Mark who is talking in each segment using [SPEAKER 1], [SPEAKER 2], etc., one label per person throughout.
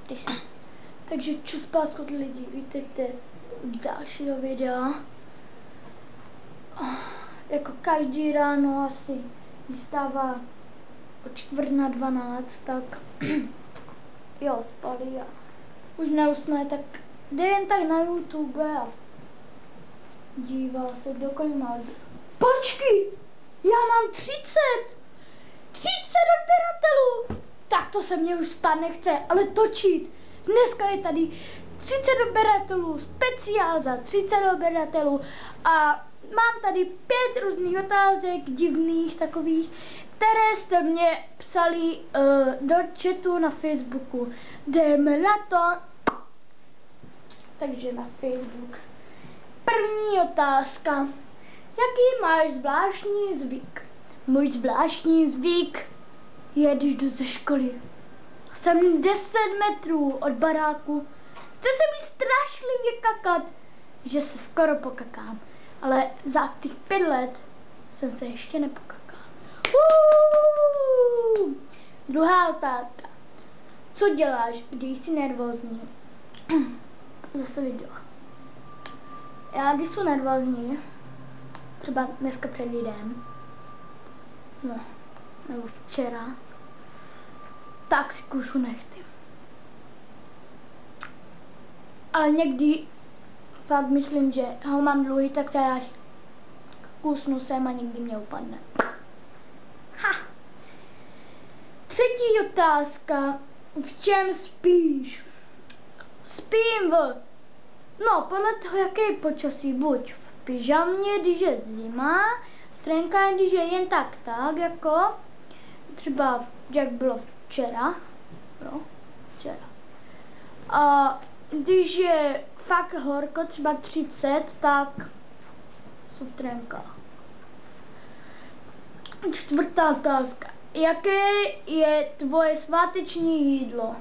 [SPEAKER 1] ty se. Takže čus páskot lidi, vítejte u dalšího videa. Jako každý ráno asi, když stává o 11:45, tak jo, spalí a už neusne, tak jde jen tak na YouTube a dívá se, kdokoliv má. Počkej, já mám 30 odběratelů! Tak to se mně už spát nechce, ale točit. Dneska je tady 30 odběratelů, speciál za 30 odběratelů a mám tady 5 různých otázek, divných takových, které jste mě psali do chatu na Facebooku. Jdeme na to. Takže na Facebook. První otázka. Jaký máš zvláštní zvyk? Můj zvláštní zvyk je, když jdu ze školy. Jsem 10 metrů od baráku. Chce se mi strašlivě kakat, že se skoro pokakám. Ale za těch 5 let jsem se ještě nepokakal. Druhá otázka. Co děláš, když jsi nervózní? Zase video. Já když jsem nervózní, třeba dneska před videem, no, nebo včera, tak si kušu nechty. Ale někdy fakt myslím, že ho mám dlouhý, tak se až kusnu sem a někdy mě upadne. Ha! Třetí otázka. V čem spíš? Spím no, podle toho, jaké je počasí. Buď v pyžamě, když je zima, v trenkách, když je jen tak, jako třeba, jak bylo včera. Jo, včera. A když je fakt horko, třeba 30, tak jsou v trenkách. Čtvrtá otázka. Jaké je tvoje sváteční jídlo?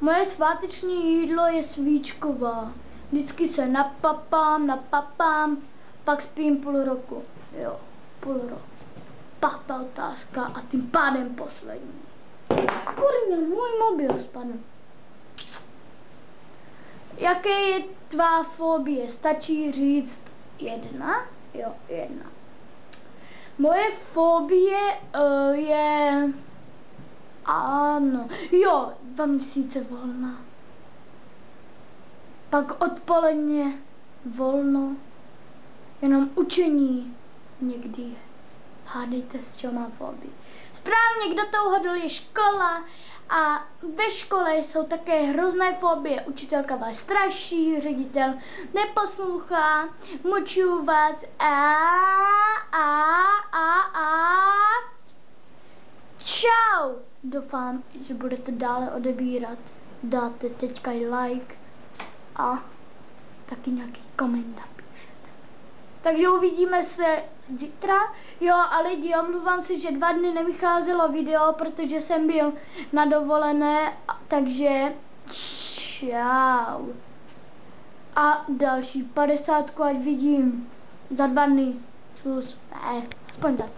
[SPEAKER 1] Moje sváteční jídlo je svíčková. Vždycky se napapám, pak spím půl roku. Jo, půl roku. Pátá otázka a tím pádem poslední. Kurňa, můj mobil spadl. Jaké je tvá fobie? Stačí říct jedna? Jo, jedna. Moje fobie je... Ano. Jo, 2 měsíce volna. Pak odpoledne volno. Jenom učení někdy je. Hádejte, z čeho mám fobii. Správně, kdo to uhodl, je škola. A ve škole jsou také hrozné fobie. Učitelka vás straší, ředitel neposlouchá, mučuju vás Čau! Doufám, že budete dále odebírat. Dáte teďka like a taky nějaký koment napíšete. Takže uvidíme se zítra. Jo, a lidi, omluvám se, že 2 dny nevycházelo video, protože jsem byl na dovolené, takže čau. A další 50, ať vidím za 2 dny. Čus. Ne, aspoň za týden.